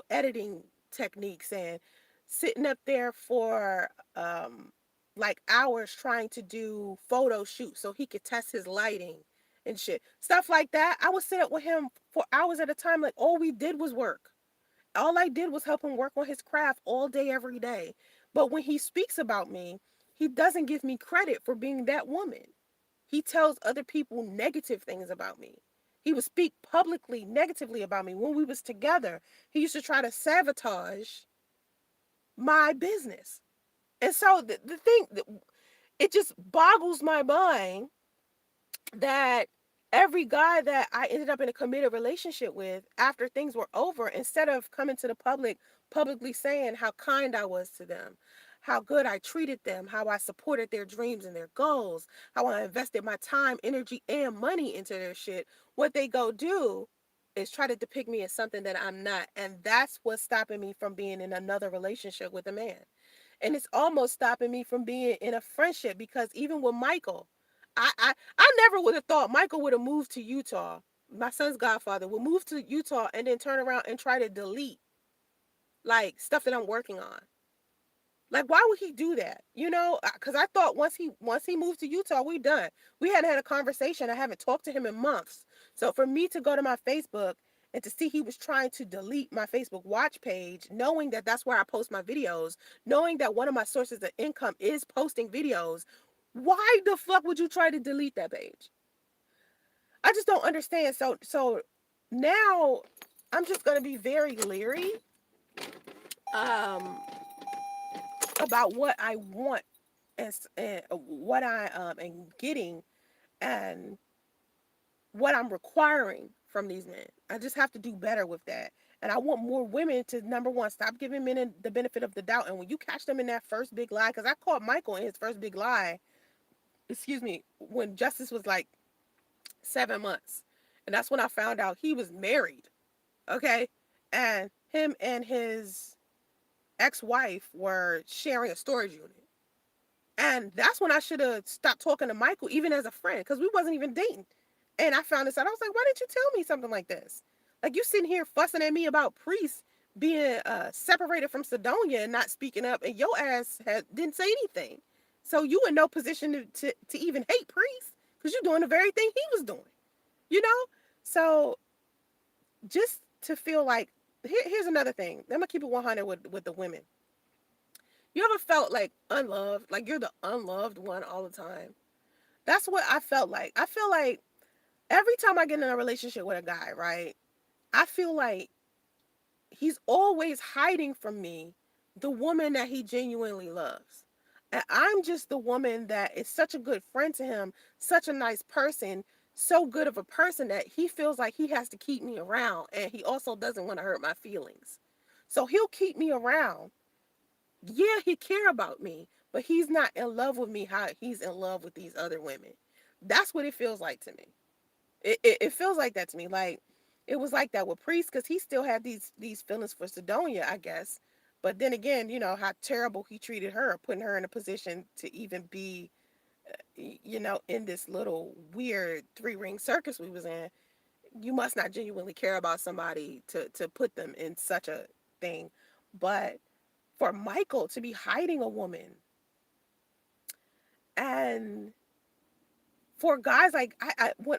editing techniques, and sitting up there for like hours trying to do photo shoots so he could test his lighting and shit. Stuff like that. I would sit up with him for hours at a time. Like all we did was work. All I did was help him work on his craft all day, every day. But when he speaks about me, he doesn't give me credit for being that woman. He tells other people negative things about me. He would speak publicly negatively about me. When we was together, he used to try to sabotage my business. And so the thing, it just boggles my mind that every guy that I ended up in a committed relationship with, after things were over, instead of coming to the publicly saying how kind I was to them, how good I treated them, how I supported their dreams and their goals, how I invested my time, energy, and money into their shit, what they go do is try to depict me as something that I'm not. And that's what's stopping me from being in another relationship with a man. And it's almost stopping me from being in a friendship, because even with Michael, I never would have thought Michael would have moved to Utah. My son's godfather would move to Utah and then turn around and try to delete like stuff that I'm working on. Like, why would he do that? You know, because I thought once he moved to Utah, we done. We hadn't had a conversation. I haven't talked to him in months. So for me to go to my Facebook and to see he was trying to delete my Facebook watch page, knowing that that's where I post my videos, knowing that one of my sources of income is posting videos, why the fuck would you try to delete that page? I just don't understand. So now I'm just gonna be very leery um about what I want and what I am getting and what I'm requiring from these men. I just have to do better with that. And I want more women to, number one, stop giving men the benefit of the doubt. And when you catch them in that first big lie, because I caught Michael in his first big lie, excuse me, when Justice was like 7 months. And that's when I found out he was married. Okay. And him and his ex wife were sharing a storage unit. And that's when I should have stopped talking to Michael, even as a friend, because we wasn't even dating. And I found this out. I was like, why didn't you tell me something like this? Like, you sitting here fussing at me about Priest being separated from Sidonia and not speaking up, and your ass didn't say anything. So you in no position to even hate Priest, because you're doing the very thing he was doing, you know? So just to feel like, here's another thing. I'm going to keep it 100 with the women. You ever felt like unloved? Like you're the unloved one all the time? That's what I felt like. I feel like every time I get in a relationship with a guy, right? I feel like he's always hiding from me the woman that he genuinely loves. And I'm just the woman that is such a good friend to him, such a nice person, so good of a person that he feels like he has to keep me around. And he also doesn't want to hurt my feelings. So he'll keep me around. Yeah, he care about me, but he's not in love with me how he's in love with these other women. That's what it feels like to me. It feels like that to me. Like it was like that with Priest, because he still had these feelings for Sidonia, I guess. But then again, you know how terrible he treated her, putting her in a position to even be, in this little weird 3 ring circus we was in. You must not genuinely care about somebody to put them in such a thing. But for Michael to be hiding a woman, and for guys like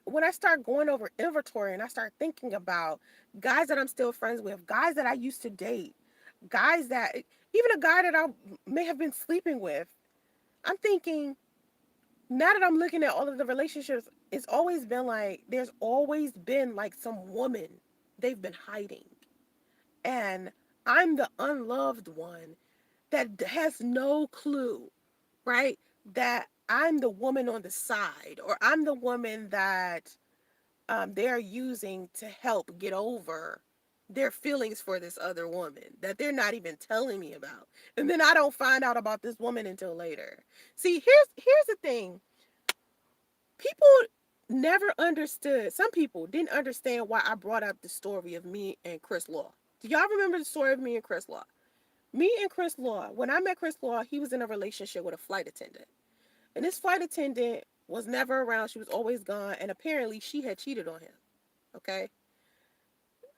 when I start going over inventory and I start thinking about guys that I'm still friends with, guys that I used to date, guys that even a guy that I may have been sleeping with, I'm thinking now that I'm looking at all of the relationships, it's always been like there's always been like some woman they've been hiding, and I'm the unloved one that has no clue, right? That I'm the woman on the side, or I'm the woman that they're using to help get over their feelings for this other woman that they're not even telling me about. And then I don't find out about this woman until later. See, here's the thing. People never understood. Some people didn't understand why I brought up the story of me and Chris Law. Do y'all remember the story of me and Chris Law? Me and Chris Law, when I met Chris Law, he was in a relationship with a flight attendant. And this flight attendant was never around. She was always gone. And apparently she had cheated on him. Okay.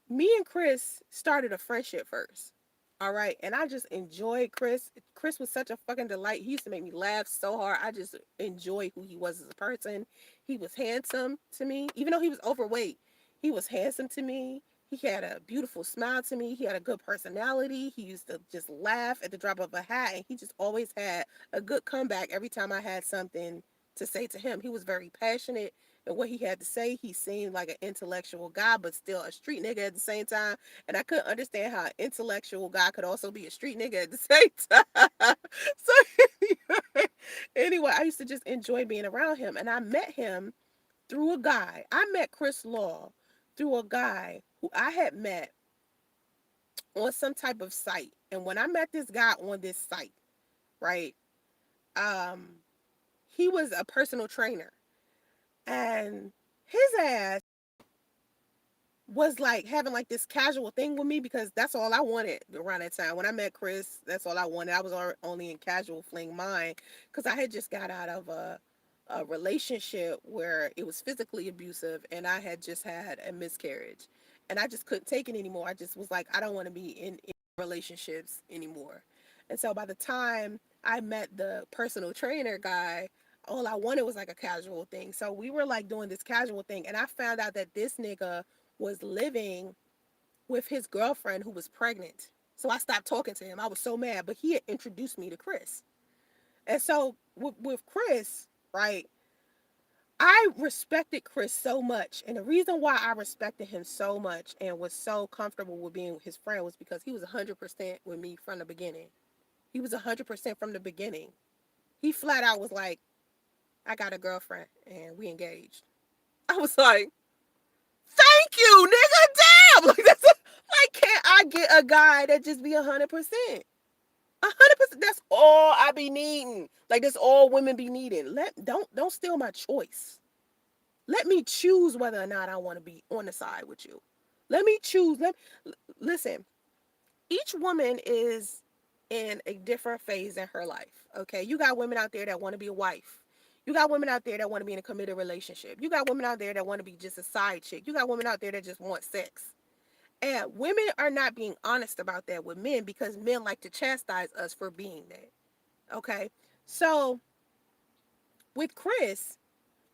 Me and Chris started a friendship first. All right. And I just enjoyed Chris. Chris was such a fucking delight. He used to make me laugh so hard. I just enjoyed who he was as a person. He was handsome to me, even though he was overweight. He was handsome to me. He had a beautiful smile to me. He had a good personality. He used to just laugh at the drop of a hat. And he just always had a good comeback every time I had something to say to him. He was very passionate in what he had to say. He seemed like an intellectual guy, but still a street nigga at the same time. And I couldn't understand how an intellectual guy could also be a street nigga at the same time. So anyway, I used to just enjoy being around him. And I met him through a guy. I met Chris Law through a guy who I had met on some type of site. And when I met this guy on this site, right? Um, he was a personal trainer, and his ass was like having like this casual thing with me because that's all I wanted around that time. When I met Chris, that's all I wanted. I was only in casual fling mind because I had just got out of a relationship where it was physically abusive and I had just had a miscarriage and I just couldn't take it anymore. I just was like, I don't want to be in relationships anymore. And so by the time I met the personal trainer guy, all I wanted was like a casual thing. So we were like doing this casual thing and I found out that this nigga was living with his girlfriend who was pregnant. So I stopped talking to him. I was so mad, but he had introduced me to Chris. And so with Chris, right, I respected Chris so much. And the reason why I respected him so much and was so comfortable with being his friend was because he was 100% with me from the beginning. He was 100% from the beginning. He flat out was like, I got a girlfriend and we engaged. I was like, thank you, nigga. Damn. Like that's like, can't I get a guy that just be 100%? 100%. That's all I be needing. Like that's all women be needing. Don't steal my choice. Let me choose whether or not I want to be on the side with you. Let me choose. Listen. Each woman is in a different phase in her life. Okay, you got women out there that want to be a wife. You got women out there that want to be in a committed relationship. You got women out there that want to be just a side chick. You got women out there that just want sex. And women are not being honest about that with men because men like to chastise us for being that. Okay. So with Chris,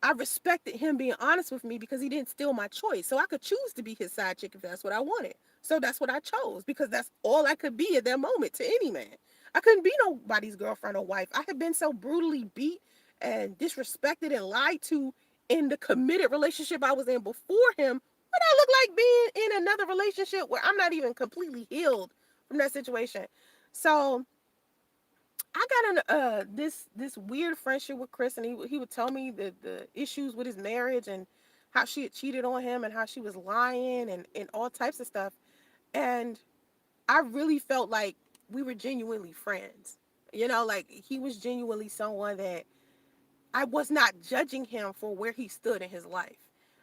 I respected him being honest with me because he didn't steal my choice. So I could choose to be his side chick if that's what I wanted. So that's what I chose because that's all I could be at that moment to any man. I couldn't be nobody's girlfriend or wife. I had been so brutally beat and disrespected and lied to in the committed relationship I was in before him. What I look like being in another relationship where I'm not even completely healed from that situation. So I got in this weird friendship with Chris, and he would tell me the issues with his marriage and how she had cheated on him and how she was lying and all types of stuff. And I really felt like we were genuinely friends. You know, like he was genuinely someone that I was not judging him for where he stood in his life.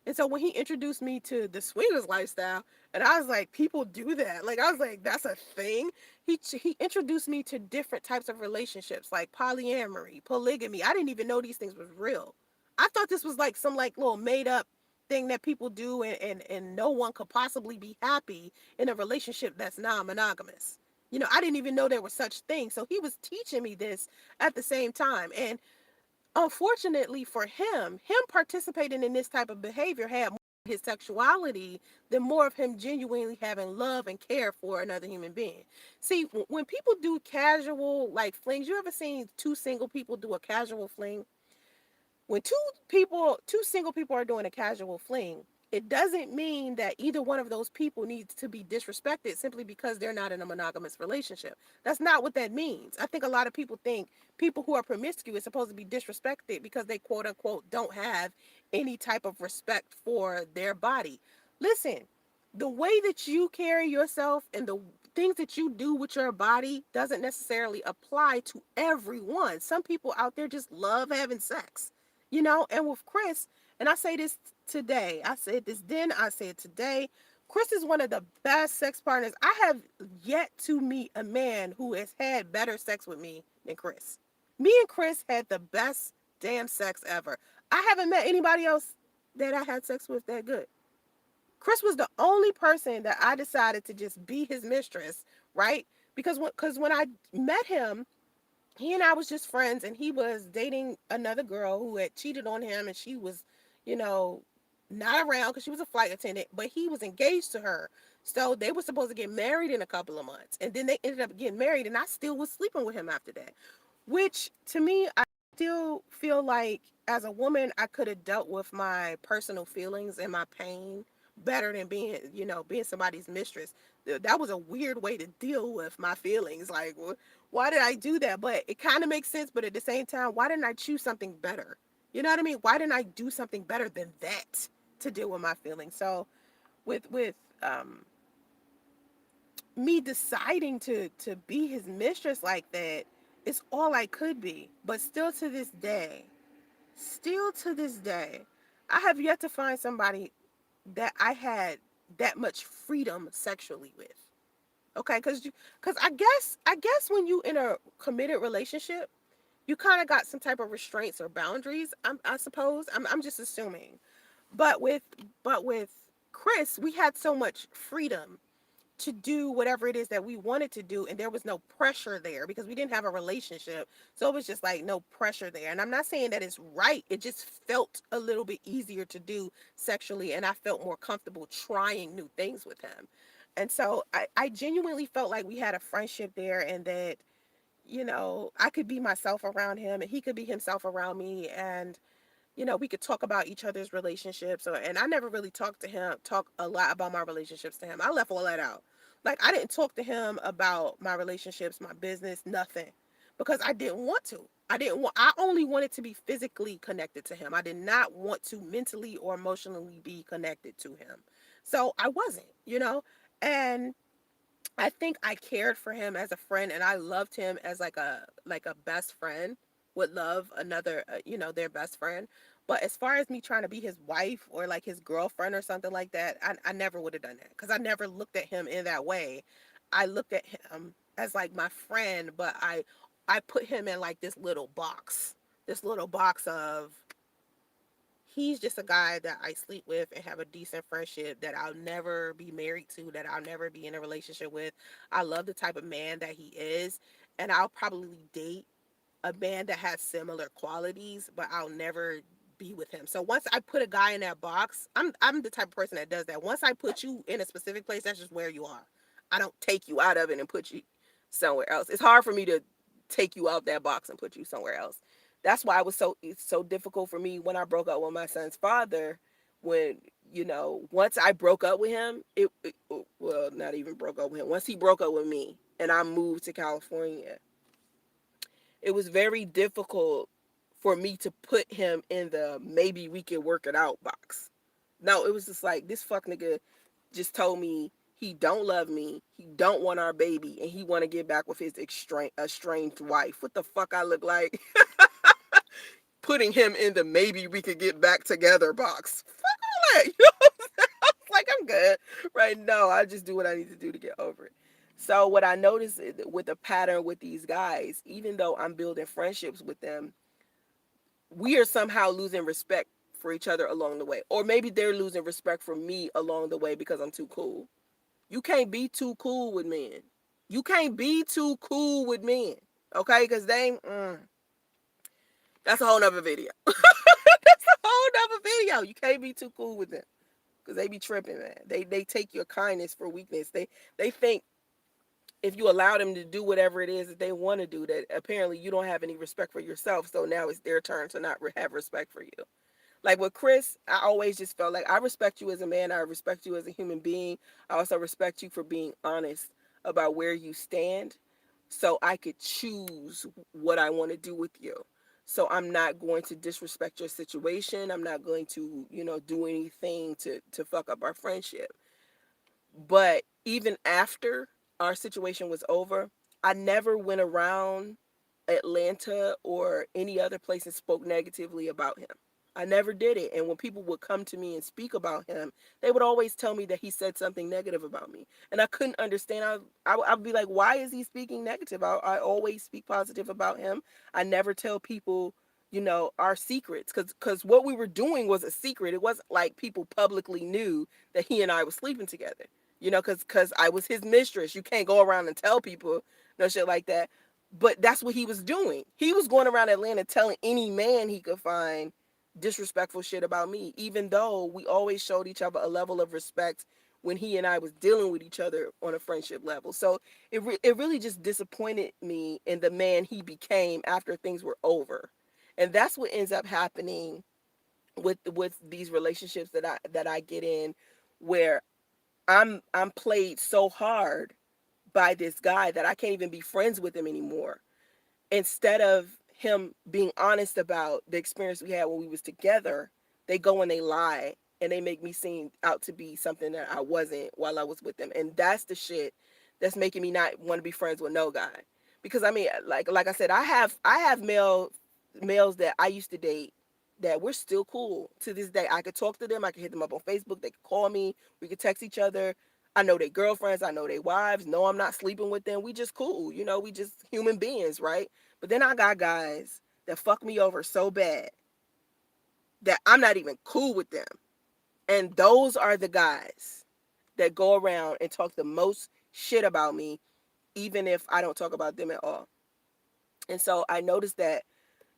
And so when he introduced me to the swingers lifestyle, and I was like, people do that. Like I was like, that's a thing. He introduced me to different types of relationships, like polyamory, polygamy. I didn't even know these things was real. I thought this was like some like little made up thing that people do, and no one could possibly be happy in a relationship that's non-monogamous. You know, I didn't even know there were such things. So he was teaching me this at the same time. And unfortunately for him participating in this type of behavior had more of his sexuality than more of him genuinely having love and care for another human being. See, when people do casual like flings, you ever seen two single people do a casual fling? When two single people are doing a casual fling, it doesn't mean that either one of those people needs to be disrespected simply because they're not in a monogamous relationship. That's not what that means. I think a lot of people think people who are promiscuous are supposed to be disrespected because they quote unquote don't have any type of respect for their body. Listen, the way that you carry yourself and the things that you do with your body doesn't necessarily apply to everyone. Some people out there just love having sex, you know. And with Chris, and I say this today, I said this then, I say it today, Chris is one of the best sex partners. I have yet to meet a man who has had better sex with me than Chris. Me and Chris had the best damn sex ever. I haven't met anybody else that I had sex with that good. Chris was the only person that I decided to just be his mistress, right? Because when I met him, he and I was just friends, and he was dating another girl who had cheated on him, and she was, you know, not around because she was a flight attendant, but he was engaged to her. So they were supposed to get married in a couple of months, and then they ended up getting married, and I still was sleeping with him after that. Which to me, I still feel like as a woman, I could have dealt with my personal feelings and my pain better than being, being somebody's mistress. That was a weird way to deal with my feelings. Like, why did I do that? But it kind of makes sense. But at the same time, why didn't I choose something better? You know what I mean? Why didn't I do something better than that to deal with my feelings? So with me deciding to be his mistress like that, It's all I could be. But still to this day, I have yet to find somebody that I had that much freedom sexually with. Okay, because I guess when you in a committed relationship, you kind of got some type of restraints or boundaries. I suppose I'm just assuming, but with Chris, we had so much freedom to do whatever it is that we wanted to do, and there was no pressure there because we didn't have a relationship, so it was just like no pressure there. And I'm not saying that it's right, it just felt a little bit easier to do sexually, and I felt more comfortable trying new things with him. And so I genuinely felt like we had a friendship there, and that I could be myself around him and he could be himself around me, and we could talk about each other's relationships. And I never really talk a lot about my relationships to him. I left all that out. Like, I didn't talk to him about my relationships, my business, nothing, because I didn't want to. I only wanted to be physically connected to him. I did not want to mentally or emotionally be connected to him. So I wasn't. And I think I cared for him as a friend, and I loved him as like a best friend would love another, their best friend. But as far as me trying to be his wife or like his girlfriend or something like that, I never would have done that, because I never looked at him in that way. I looked at him as like my friend, but I put him in like this little box of, he's just a guy that I sleep with and have a decent friendship, that I'll never be married to, that I'll never be in a relationship with. I love the type of man that he is, and I'll probably date a man that has similar qualities, but I'll never be with him. So once I put a guy in that box, I'm the type of person that does that. Once I put you in a specific place, that's just where you are. I don't take you out of it and put you somewhere else. It's hard for me to take you out that box and put you somewhere else. That's why it's so difficult for me when I broke up with my son's father. When once I broke up with him, well, not even broke up with him. Once he broke up with me and I moved to California, it was very difficult for me to put him in the maybe we can work it out box. No, it was just like, this fuck nigga just told me he don't love me, he don't want our baby, and he want to get back with his estranged wife. What the fuck I look like? Putting him in the maybe we could get back together box. Fuck all that. Like, I'm good right now. I just do what I need to do to get over it. So what I noticed with the pattern with these guys, even though I'm building friendships with them, we are somehow losing respect for each other along the way. Or maybe they're losing respect for me along the way because I'm too cool. You can't be too cool with men. You can't be too cool with men. Okay? Because that's a whole nother video. That's a whole nother video. You can't be too cool with them. Because they be tripping, man. They take your kindness for weakness. They think if you allow them to do whatever it is that they want to do, that apparently you don't have any respect for yourself. So now it's their turn to not have respect for you. Like with Chris, I always just felt like I respect you as a man. I respect you as a human being. I also respect you for being honest about where you stand, so I could choose what I want to do with you. So I'm not going to disrespect your situation. I'm not going to, do anything to fuck up our friendship. But even after our situation was over, I never went around Atlanta or any other place and spoke negatively about him. I never did it. And when people would come to me and speak about him, they would always tell me that he said something negative about me. And I couldn't understand. I'd be like, why is he speaking negative? I always speak positive about him. I never tell people, our secrets. Because what we were doing was a secret. It wasn't like people publicly knew that he and I was sleeping together. Because I was his mistress. You can't go around and tell people no shit like that. But that's what he was doing. He was going around Atlanta telling any man he could find disrespectful shit about me, even though we always showed each other a level of respect when he and I was dealing with each other on a friendship level. So it really just disappointed me in the man he became after things were over. And that's what ends up happening with these relationships that I get in, where I'm played so hard by this guy that I can't even be friends with him anymore. Instead of him being honest about the experience we had when we was together, they go and they lie and they make me seem out to be something that I wasn't while I was with them. And that's the shit that's making me not want to be friends with no guy. because I mean, like I said, I have males that I used to date that we're still cool to this day. I could talk to them. I could hit them up on Facebook. They could call me. We could text each other. I know their girlfriends. I know their wives. No, I'm not sleeping with them. We just cool. You know, we just human beings, right? But then I got guys that fuck me over so bad that I'm not even cool with them. And those are the guys that go around and talk the most shit about me, even if I don't talk about them at all. And so I noticed that,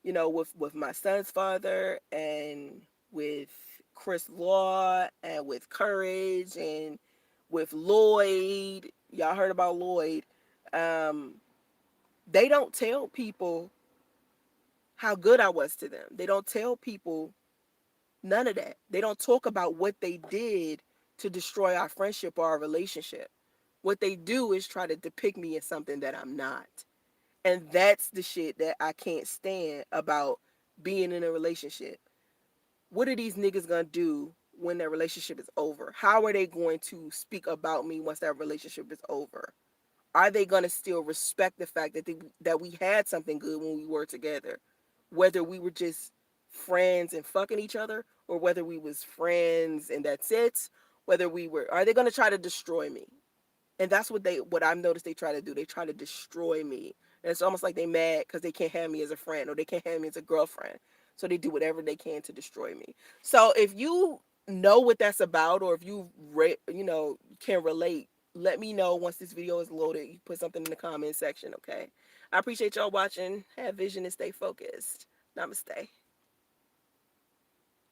with my son's father and with Chris Law and with Courage and with Lloyd, y'all heard about Lloyd. Um, they don't tell people how good I was to them. They don't tell people none of that. They don't talk about what they did to destroy our friendship or our relationship. What they do is try to depict me as something that I'm not. And that's the shit that I can't stand about being in a relationship. What are these niggas gonna do when their relationship is over? How are they going to speak about me once that relationship is over? Are they gonna still respect the fact that we had something good when we were together? Whether we were just friends and fucking each other, or whether we was friends and that's it, are they gonna try to destroy me? And that's what I've noticed they try to do. They try to destroy me. And it's almost like they mad because they can't have me as a friend or they can't have me as a girlfriend. So they do whatever they can to destroy me. So if you know what that's about, or if can relate, let me know once this video is loaded. You put something in the comment section, okay? I appreciate y'all watching. Have vision and stay focused. Namaste.